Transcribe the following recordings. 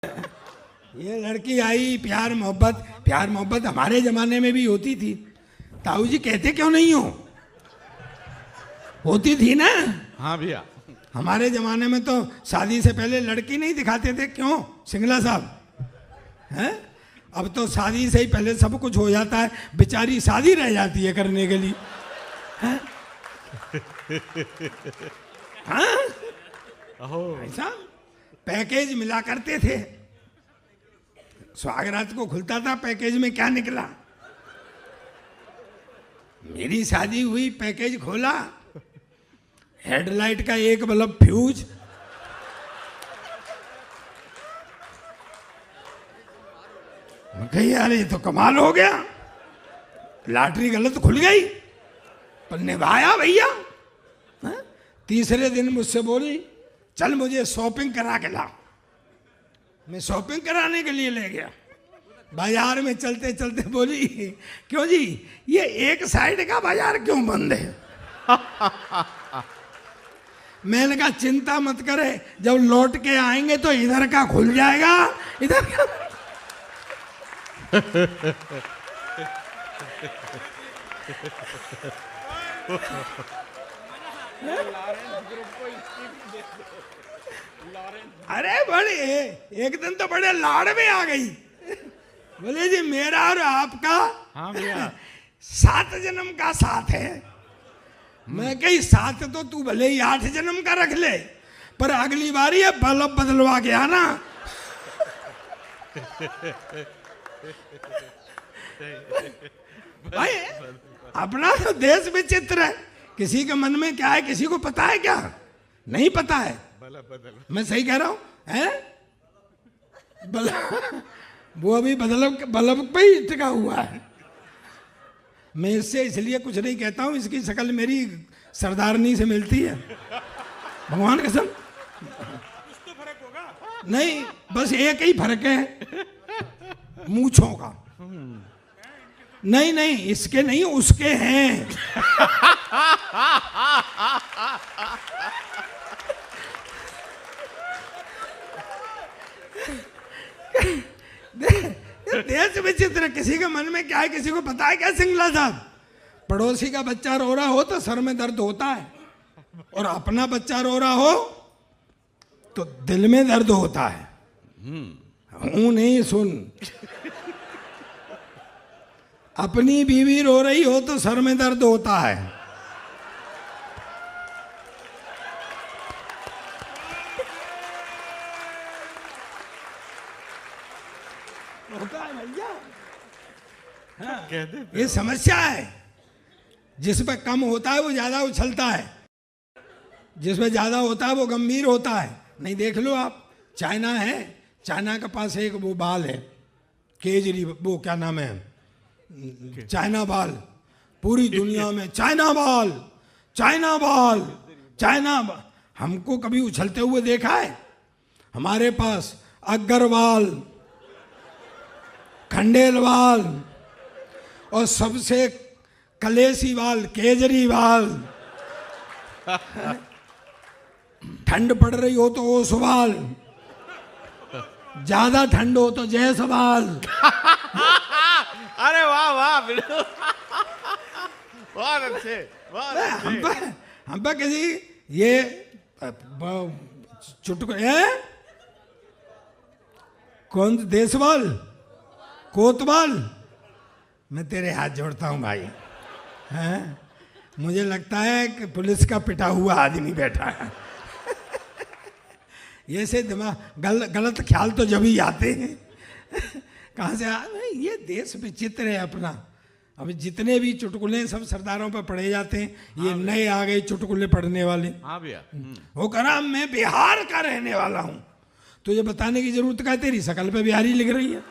ये लड़की आई, प्यार मोहब्बत हमारे जमाने में भी होती थी। ताऊ जी कहते क्यों नहीं हो? होती थी ना। हाँ भैया, हमारे जमाने में तो शादी से पहले लड़की नहीं दिखाते थे। क्यों सिंगला साहब? हैं? अब तो शादी से ही पहले सब कुछ हो जाता है, बेचारी शादी रह जाती है करने के लिए। हैं? हाँ? ऐसा पैकेज मिला करते थे। स्वागरात को खुलता था, पैकेज में क्या निकला? मेरी शादी हुई, पैकेज खोला, हेडलाइट का एक बल्ब फ्यूज। मैं कही यार ये तो कमाल हो गया, लॉटरी गलत खुल गई, पर निभाया भैया। तीसरे दिन मुझसे बोली चल मुझे शॉपिंग करा के ला। मैं शॉपिंग कराने के लिए ले गया। बाजार में चलते चलते बोली क्यों जी ये एक साइड का बाजार क्यों बंद है? मैंने कहा चिंता मत करे, जब लौट के आएंगे तो इधर का खुल जाएगा, इधर का। अरे बड़े एक दिन तो बड़े लाड़ में आ गई। बोले जी मेरा और आपका हाँ भैया 7 जन्म का साथ है। मैं कही साथ तो तू भले ही 8 जन्म का रख ले, पर अगली बार ये बल्ब बदलवा के आना। भाई अपना तो देश विचित्र है, किसी के मन में क्या है किसी को पता है क्या? नहीं पता है। मैं सही कह रहा हूं है? वो अभी बल्ब पे ही टिका हुआ है। मैं इससे इसलिए कुछ नहीं कहता हूं, इसकी शक्ल मेरी सरदारनी से मिलती है, भगवान कसम। कुछ तो फर्क होगा? नहीं, बस एक ही फर्क है, मूंछों का। नहीं नहीं इसके नहीं उसके हैं। देश विचित्र, किसी के मन में क्या है किसी को पता है क्या? सिंगला साहब, पड़ोसी का बच्चा रो रहा हो तो सर में दर्द होता है, और अपना बच्चा रो रहा हो तो दिल में दर्द होता है। हूं नहीं सुन। अपनी बीवी रो रही हो तो सर में दर्द होता है। होता है भैया। हाँ, ये समस्या है। जिस पे कम होता है वो ज्यादा उछलता है, जिसमें ज्यादा होता है वो गंभीर होता है। नहीं देख लो आप, चाइना है, चाइना के पास एक वो बाल है केजरी, वो क्या नाम है, चाइना बाल। पूरी दुनिया में चाइना बाल, चाइना बाल, चाइना बाल। हमको कभी उछलते हुए देखा है? हमारे पास अग्रवाल, खंडेलवाल और सबसे कलेसी वाल केजरीवाल। ठंड पड़ रही हो तो ओसवाल, ज्यादा ठंड हो तो जयसवाल। अरे वाह वाह बिल्कुल, बहुत अच्छे, बहुत अच्छे। हम पे किसी ये चुटकुले कौन देशवाल कोतवाल, मैं तेरे हाथ जोड़ता हूं भाई। हैं? मुझे लगता है कि पुलिस का पिटा हुआ आदमी बैठा है। ये से दिमाग गलत ख्याल तो जब ही आते हैं। कहाँ से ये देश विचित्र है अपना। अभी जितने भी चुटकुले सब सरदारों पर पढ़े जाते हैं, ये नए आ गए चुटकुले पढ़ने वाले। हाँ भैया। वो कह रहा मैं बिहार का रहने वाला हूं, तुझे बताने की जरूरत क्या, तेरी शकल पे बिहारी लिख रही है।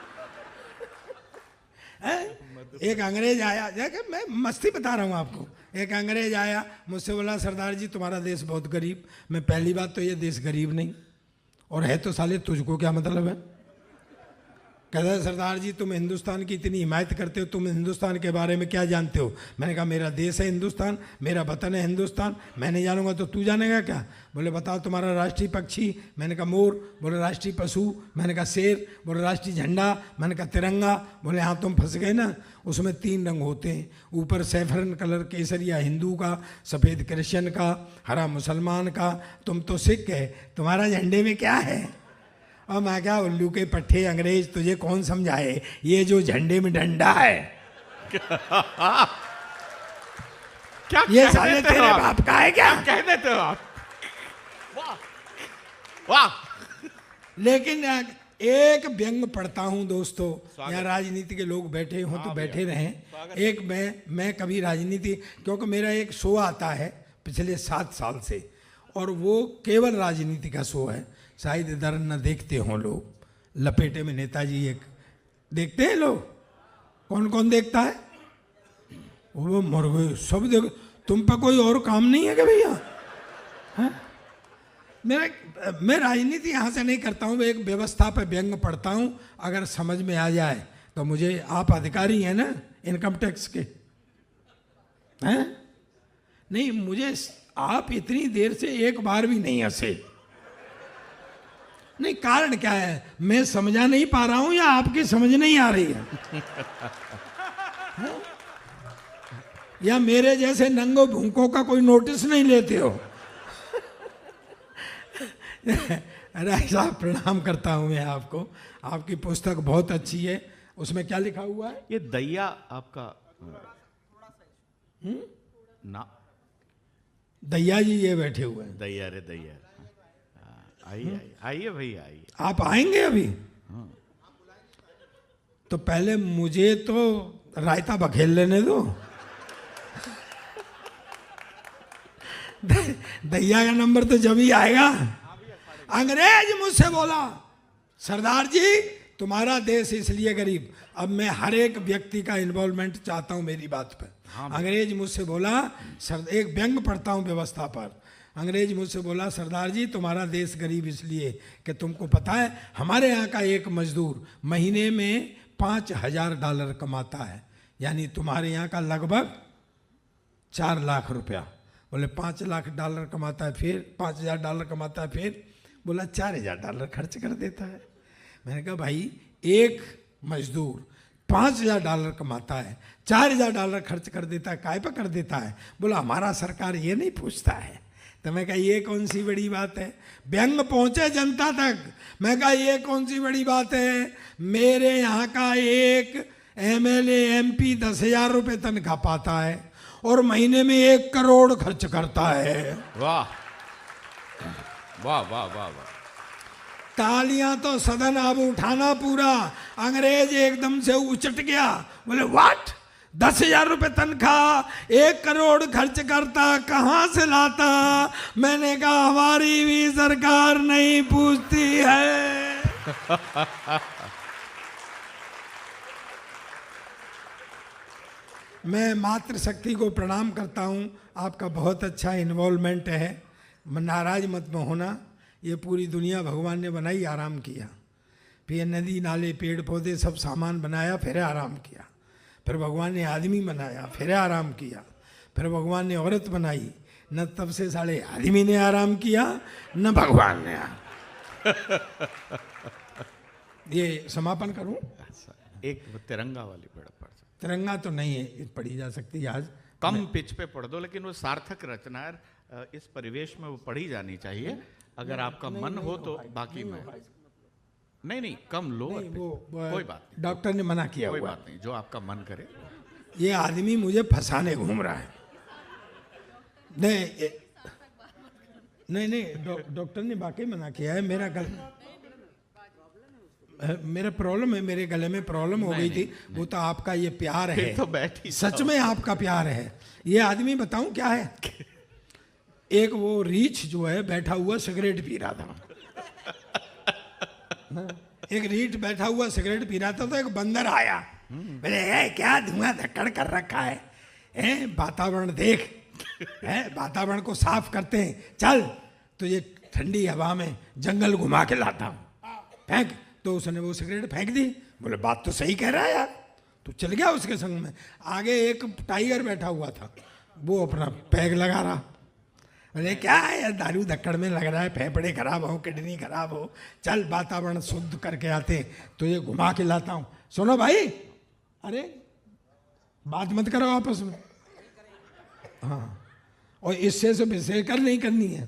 एक अंग्रेज आया, मैं मस्ती बता रहा हूँ आपको। एक अंग्रेज आया मुझसे बोला सरदार जी तुम्हारा देश बहुत गरीब। मैं पहली बात तो ये देश गरीब नहीं, और है तो साले तुझको क्या मतलब है? कहता है सरदार जी तुम हिंदुस्तान की इतनी हिमायत करते हो, तुम हिंदुस्तान के बारे में क्या जानते हो? मैंने कहा मेरा देश है हिंदुस्तान, मेरा वतन है हिंदुस्तान, मैं नहीं जानूंगा तो तू जानेगा क्या? बोले बताओ तुम्हारा राष्ट्रीय पक्षी? मैंने कहा मोर। बोले राष्ट्रीय पशु? मैंने कहा शेर। बोले राष्ट्रीय झंडा? मैंने कहा तिरंगा। बोले हाँ तुम फंस गए ना, उसमें 3 रंग होते हैं, ऊपर सैफरन कलर केसरिया हिंदू का, सफ़ेद क्रिश्चियन का, हरा मुसलमान का, तुम तो सिख है, तुम्हारा झंडे में क्या है? और मैं क्या उल्लू के पट्टे अंग्रेज तुझे कौन समझाए, ये जो झंडे में डंडा है क्या ये कह साले देते तेरे हो आप? बाप का है क्या? कह देते हो आप। वाह वाह। लेकिन एक व्यंग पढ़ता हूं दोस्तों, यहाँ राजनीति के लोग बैठे हों तो बैठे रहें। एक मैं कभी राजनीति, क्योंकि मेरा एक शो आता है पिछले 7 साल से, और वो केवल राजनीति का शो है, शायद इधर न देखते हों लोग। लपेटे में नेताजी एक देखते हैं लोग, कौन कौन देखता है? वो मर गए सब देख। तुम पे कोई और काम नहीं है क्या भैया? मैं राजनीति यहाँ से नहीं करता हूँ, एक व्यवस्था पे व्यंग पढ़ता हूँ, अगर समझ में आ जाए तो मुझे, आप अधिकारी हैं ना इनकम टैक्स के, हैं? नहीं, मुझे आप इतनी देर से एक बार भी नहीं हंसे। नहीं, कारण क्या है? मैं समझा नहीं पा रहा हूं या आपकी समझ नहीं आ रही है? या मेरे जैसे नंगो भूखों का कोई नोटिस नहीं लेते हो? राय साहब प्रणाम करता हूं मैं आपको, आपकी पुस्तक बहुत अच्छी है। उसमें क्या लिखा हुआ है? ये दैया आपका ना, दैया जी ये बैठे हुए हैं। दैया रे दैया। आइए आइए भैया आइए। आप आएंगे अभी? तो पहले मुझे तो रायता बखेल लेने दो। दैया का नंबर तो जब ही आएगा। अंग्रेज मुझसे बोला सरदार जी तुम्हारा देश इसलिए गरीब, अब मैं हर एक व्यक्ति का इन्वॉल्वमेंट चाहता हूं मेरी बात पर। अंग्रेज मुझसे बोला, एक व्यंग पढ़ता हूं व्यवस्था पर। अंग्रेज मुझसे बोला सरदार जी तुम्हारा देश गरीब इसलिए कि तुमको पता है हमारे यहाँ का एक मजदूर महीने में $5,000 कमाता है, यानी तुम्हारे यहाँ का लगभग 4 लाख रुपया। बोले $5 लाख कमाता है, फिर $5,000 कमाता है, फिर बोला $4,000 खर्च कर देता है। मैंने कहा भाई एक मजदूर $5,000 कमाता है, $4,000 खर्च कर देता है, काय पर कर देता है? बोला हमारा सरकार ये नहीं पूछता है। तो मैं कहा ये कौन सी बड़ी बात है? व्यंग पहुंचे जनता तक। मैं कहा ये कौन सी बड़ी बात है? मेरे यहाँ का एक MLA MP 10,000 रुपये तनख्वाह पाता है और महीने में 1 करोड़ खर्च करता है। वाह वाह वाह वाह वाह। तालियां तो सदन अब उठाना पूरा। अंग्रेज एकदम से उचट गया, बोले व्हाट, 10,000 रुपये तनख्वाह, 1 करोड़ खर्च करता, कहाँ से लाता? मैंने कहा हमारी भी सरकार नहीं पूछती है। मैं मातृशक्ति को प्रणाम करता हूँ, आपका बहुत अच्छा इन्वॉल्वमेंट है, नाराज मत होना। ये पूरी दुनिया भगवान ने बनाई, आराम किया, फिर नदी नाले पेड़ पौधे सब सामान बनाया, फिर आराम किया, फिर भगवान ने आदमी बनाया, फिर आराम किया, फिर भगवान ने औरत बनाई, न तब से साले आदमी ने आराम किया न भगवान ने। ये समापन करूं? एक तिरंगा वाली पढ़ तिरंगा तो नहीं है पढ़ी जा सकती आज, कम पिच पे पढ़ दो, लेकिन वो सार्थक रचना है, इस परिवेश में वो पढ़ी जानी चाहिए। अगर आपका मन हो तो बाकी में नहीं कम लो, कोई बात नहीं, डॉक्टर ने मना किया, कोई बात नहीं, जो आपका मन करे। ये आदमी मुझे फंसाने घूम रहा है। नहीं डॉक्टर ने वाकई मना किया है। मेरा प्रॉब्लम है, मेरे गले में प्रॉब्लम हो गई थी, वो तो आपका ये प्यार है, तो बैठी सच में आपका प्यार है। ये आदमी बताऊं क्या है, एक वो रीछ जो है बैठा हुआ सिगरेट पी रहा था। एक रीछ बैठा हुआ सिगरेट पी रहा था, तो एक बंदर आया, बोले क्या धुआं धक्कड़ कर रखा है, वातावरण देख, वातावरण को साफ करते हैं, चल तुझे ठंडी हवा में जंगल घुमा के लाता हूँ, फेंक। तो उसने वो सिगरेट फेंक दी। बोले बात तो सही कह रहा है यार। तो चल गया उसके संग में। आगे एक टाइगर बैठा हुआ था, वो अपना पैग लगा रहा। बोले क्या है यार, दारू धक्कड़ में लग रहा है, फेफड़े खराब हो, किडनी खराब हो, चल वातावरण शुद्ध करके आते, तो ये घुमा के लाता हूँ। सुनो भाई, अरे बात मत करो आपस में। हाँ, और इससे से विषय कर नहीं करनी है,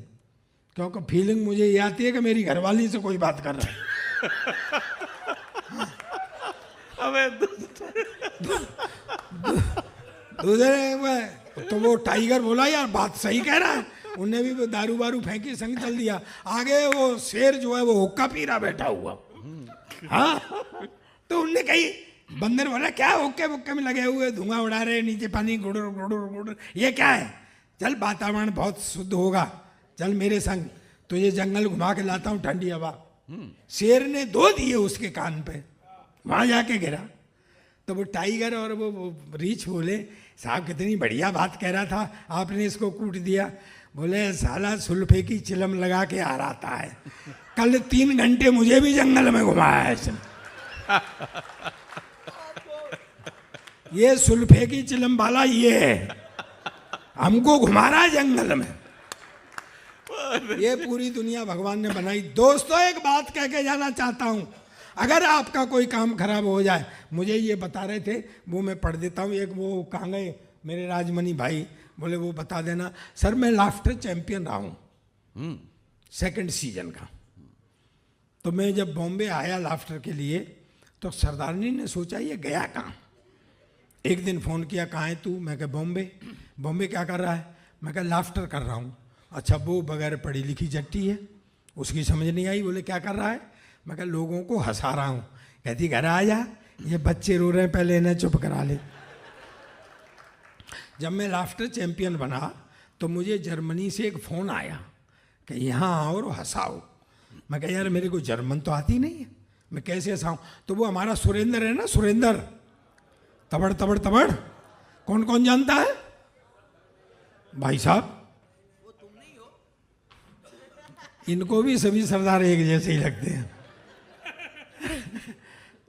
क्योंकि फीलिंग मुझे ये आती है कि मेरी घरवाली से कोई बात कर रहा है। अबे दूसरे तो वो टाइगर बोला यार बात सही कह रहा है, उनने भी वो दारू वारू फेंकी, संग चल दिया। आगे वो शेर जो है वो हुक्का पी रहा बैठा हुआ। हाँ, तो उनने कही, बंदर बोला क्या हुक्के बुक्के में लगे हुए, धुआं उड़ा रहे, नीचे पानी गुड़ुर गुड़ुर गुड़ुर, ये क्या है? चल वातावरण बहुत शुद्ध होगा, चल मेरे संग, तो ये जंगल घुमा के लाता हूँ ठंडी हवा। शेर ने 2 दिए उसके कान पे, वहां जाके गिरा। तो वो टाइगर और वो रीछ बोले साहब कितनी बढ़िया बात कह रहा था, आपने इसको कूट दिया। बोले साला सुल्फे की चिलम लगा के आ रहा था है, कल 3 घंटे मुझे भी जंगल में घुमाया है इसने। ये सुल्फे की चिलम वाला ये है, हमको घुमा रहा है जंगल में। ये पूरी दुनिया भगवान ने बनाई। दोस्तों एक बात कह के जाना चाहता हूं, अगर आपका कोई काम खराब हो जाए, मुझे ये बता रहे थे, वो मैं पढ़ देता हूँ। एक वो कहाँ गए मेरे राजमणि भाई, बोले वो बता देना। सर मैं लाफ्टर चैंपियन रहा हूँ 2nd सीजन का। तो मैं जब बॉम्बे आया लाफ्टर के लिए, तो सरदारनी ने सोचा ये गया कहाँ। एक दिन फ़ोन किया, कहाँ है तू? मैं कहा बॉम्बे। बॉम्बे क्या कर रहा है? मैं कहा लाफ्टर कर रहा हूँ। अच्छा, वो बगैर पढ़ी लिखी जट्टी है, उसकी समझ नहीं आई। बोले क्या कर रहा है? मैं कहा लोगों को हंसा रहा हूँ। कहती घर आ जा, ये बच्चे रो रहे हैं, पहले इन्हें चुप करा ले। जब मैं लाफ्टर चैंपियन बना तो मुझे जर्मनी से एक फ़ोन आया कि यहाँ आओ और हंसाओ। मैं कहा यार मेरे को जर्मन तो आती नहीं है, मैं कैसे हंसाऊँ? तो वो हमारा सुरेंद्र है ना, सुरेंद्र, तबड़ तबड़ तबड़, कौन कौन जानता है भाई साहब? इनको भी सभी सरदार एक जैसे ही लगते हैं।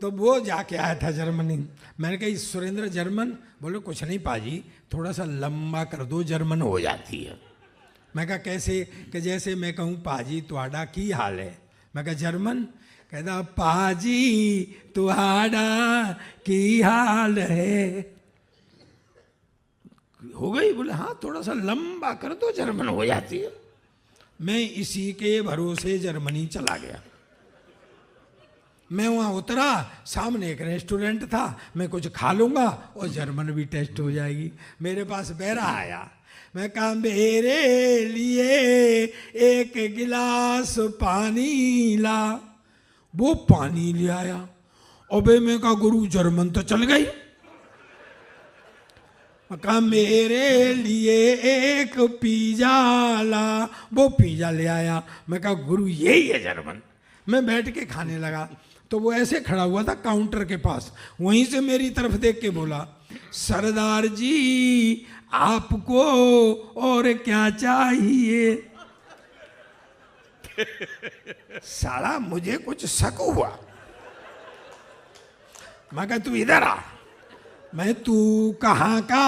तो वो जाके आया था जर्मनी। मैंने कहा सुरेंद्र जर्मन? बोले कुछ नहीं पाजी, थोड़ा सा लंबा कर दो, जर्मन हो जाती है। मैं कहा कैसे? कि जैसे मैं कहूँ पाजी तुहाड़ा की हाल है, मैं कहा जर्मन? कहता पाजी तुहाड़ा की हाल है। हो गई? बोले हाँ, थोड़ा सा लंबा कर दो, जर्मन हो जाती है। मैं इसी के भरोसे जर्मनी चला गया। मैं वहाँ उतरा, सामने एक रेस्टोरेंट था, मैं कुछ खा लूँगा और जर्मन भी टेस्ट हो जाएगी। मेरे पास बहरा आया, मैं कहा मेरे लिए एक गिलास पानी ला। वो पानी ले आया। अबे मैं कहा गुरु जर्मन तो चल गई। मैं कहा मेरे लिए एक पिज्जा ला। वो पिज्जा ले आया। मैं कहा गुरु यही है जर्मन। मैं बैठ के खाने लगा, तो वो ऐसे खड़ा हुआ था काउंटर के पास, वहीं से मेरी तरफ देख के बोला सरदार जी आपको और क्या चाहिए? साला मुझे कुछ शक हुआ। मैं कहा तू इधर आ। मैं तू कहाँ का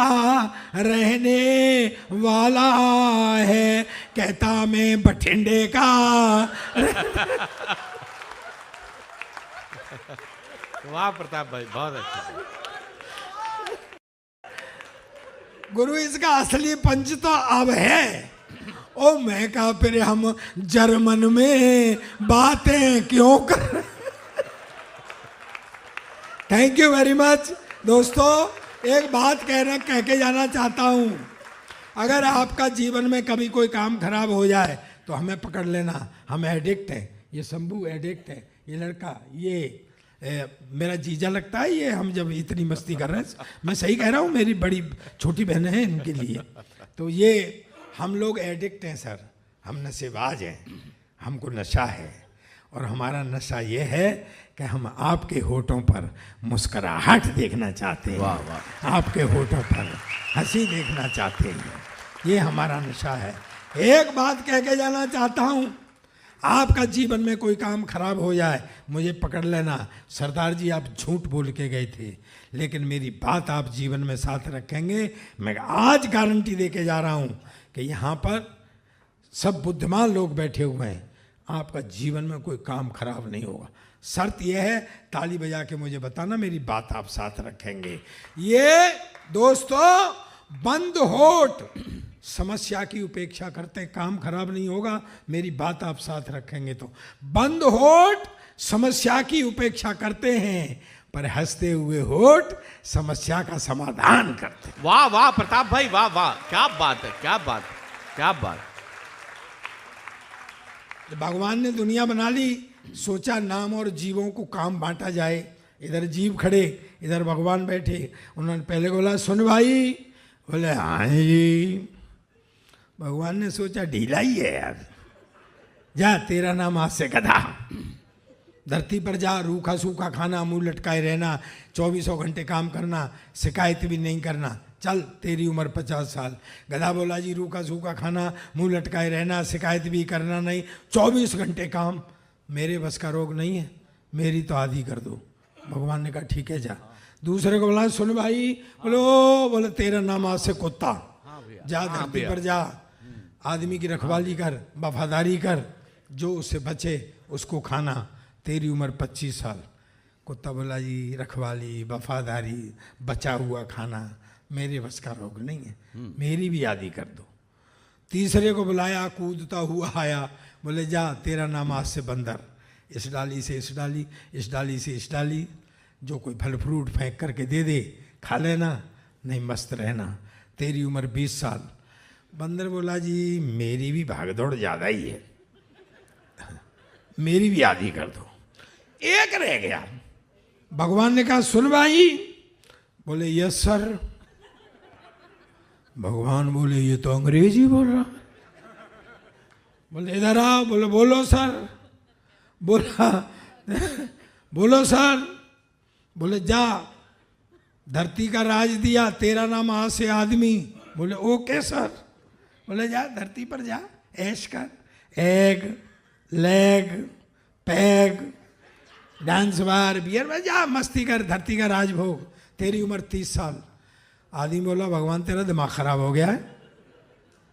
रहने वाला है? कहता मैं बठिंडे का। वाह प्रताप भाई, बहुत अच्छा। गुरु इसका असली पंच तो अब है। ओ मैं कहा फिर हम जर्मन में बातें क्यों कर। थैंक यू वेरी मच दोस्तों। एक बात कह के जाना चाहता हूँ, अगर आपका जीवन में कभी कोई काम खराब हो जाए तो हमें पकड़ लेना, हम एडिक्ट हैं। ये शंभू एडिक्ट है, ये लड़का, ये मेरा जीजा लगता है, ये हम जब इतनी मस्ती कर रहे हैं, मैं सही कह रहा हूँ, मेरी बड़ी छोटी बहन है इनके लिए। तो ये हम लोग एडिक्ट हैं सर, हम नशेबाज हैं, हमको नशा है। और हमारा नशा ये है कि हम आपके होठों पर मुस्कुराहट देखना चाहते हैं। वाह वाह। आपके होठों पर हंसी देखना चाहते हैं, ये हमारा नशा है। एक बात कह के जाना चाहता हूँ, आपका जीवन में कोई काम खराब हो जाए, मुझे पकड़ लेना, सरदार जी आप झूठ बोल के गए थे, लेकिन मेरी बात आप जीवन में साथ रखेंगे। मैं आज गारंटी दे के जा रहा हूँ कि यहाँ पर सब बुद्धिमान लोग बैठे हुए हैं, आपका जीवन में कोई काम खराब नहीं होगा। शर्त यह है, ताली बजा के मुझे बताना मेरी बात आप साथ रखेंगे। ये दोस्तों बंद होठ समस्या की उपेक्षा करते, काम खराब नहीं होगा, मेरी बात आप साथ रखेंगे तो। बंद होठ समस्या की उपेक्षा करते हैं, पर हंसते हुए होठ समस्या का समाधान करते हैं। वाह वाह प्रताप भाई, वाह वाह, क्या बात है, क्या बात, क्या बात। भगवान ने दुनिया बना ली, सोचा नाम और जीवों को काम बांटा जाए। इधर जीव खड़े, इधर भगवान बैठे। उन्होंने पहले बोला सुन भाई, बोले हाँ जी। भगवान ने सोचा ढीला ही है यार, जा तेरा नाम आज से गधा। धरती पर जा, रूखा सूखा खाना, मुंह लटकाए रहना, 24 घंटे काम करना, शिकायत भी नहीं करना, चल तेरी उम्र 50 साल। गधा बोला जी रूखा सूखा खाना, मुंह लटकाए रहना, शिकायत भी करना नहीं, 24 घंटे काम, मेरे बस का रोग नहीं है, मेरी तो आधी कर दो। भगवान ने कहा ठीक है जा। दूसरे को बोला सुन भाई, बोले तेरा नाम आज से कुत्ता, जा धरती पर जा, आदमी की रखवाली कर, वफादारी कर, जो उससे बचे उसको खाना, तेरी उम्र 25 साल। कुत्ता बोला जी रखवाली, वफादारी, बचा हुआ खाना मेरे बस का रोग नहीं है, मेरी भी आदि कर दो। तीसरे को बुलाया, कूदता हुआ आया, बोले जा तेरा नाम आज से बंदर, इस डाली से इस डाली, इस डाली से इस डाली, जो कोई फल फ्रूट फेंक करके दे दे खा लेना, नहीं मस्त रहना, तेरी उम्र 20 साल। बंदर बोला जी मेरी भी भागदौड़ ज़्यादा ही है, मेरी भी आधी कर दो। एक रह गया। भगवान ने कहा सुन भाई, बोले यस सर। भगवान बोले ये तो अंग्रेजी बोल रहा। बोले इधर आ, बोले बोलो सर। बोला बोलो सर। बोले जा धरती का राज दिया, तेरा नाम आज से आदमी। बोले ओके सर। बोले जा धरती पर जा, ऐश कर, एग लेग पैग डांस बार बियर में जा, मस्ती कर, धरती का राजभोग, तेरी उम्र 30 साल। आदमी बोला भगवान तेरा दिमाग खराब हो गया है।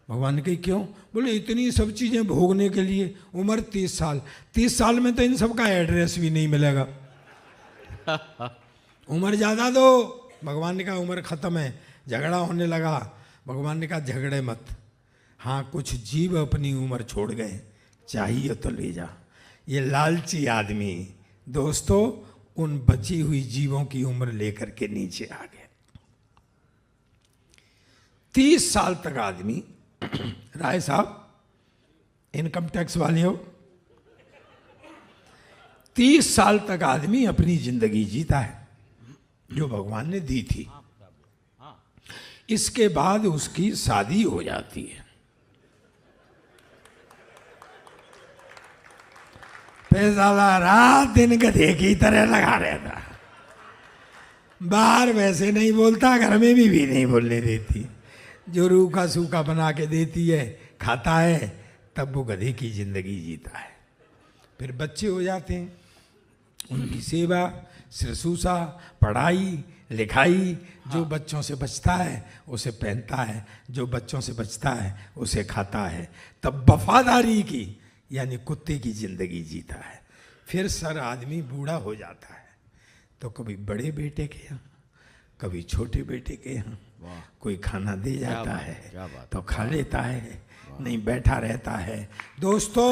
भगवान ने कही क्यों? बोले इतनी सब चीज़ें भोगने के लिए उम्र 30 साल, 30 साल में तो इन सब का एड्रेस भी नहीं मिलेगा। उम्र ज़्यादा दो। भगवान ने कहा उम्र ख़त्म है। झगड़ा होने लगा। भगवान ने कहा झगड़े मत, हाँ कुछ जीव अपनी उम्र छोड़ गए, चाहिए तो ले जा। ये लालची आदमी दोस्तों उन बची हुई जीवों की उम्र लेकर के नीचे आ गए। 30 साल तक आदमी राय साहब इनकम टैक्स वाले हो, 30 साल तक आदमी अपनी जिंदगी जीता है जो भगवान ने दी थी। इसके बाद उसकी शादी हो जाती है। पैसाला रात दिन गधे की तरह लगा रहता, बाहर वैसे नहीं बोलता, घर में भी नहीं बोलने देती। जो रूखा सूखा बना के देती है खाता है, तब वो गधे की जिंदगी जीता है। फिर बच्चे हो जाते हैं, उनकी सेवा शुश्रूषा पढ़ाई लिखाई, जो बच्चों से बचता है उसे पहनता है, जो बच्चों से बचता है उसे खाता है, तब वफादारी की यानी कुत्ते की जिंदगी जीता है। फिर सर आदमी बूढ़ा हो जाता है तो कभी बड़े बेटे के यहाँ कभी छोटे बेटे के यहाँ कोई खाना दे जाता है तो खा लेता है, नहीं बैठा रहता है। दोस्तों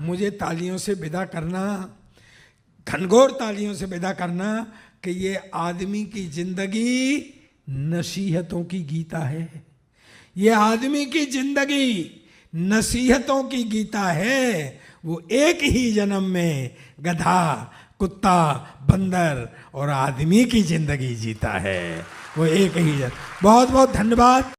मुझे तालियों से विदा करना, घनघोर तालियों से विदा करना कि ये आदमी की जिंदगी नसीहतों की गीता है। ये आदमी की जिंदगी नसीहतों की गीता है। वो एक ही जन्म में गधा कुत्ता बंदर और आदमी की जिंदगी जीता है, वो एक ही जन्म। बहुत बहुत धन्यवाद।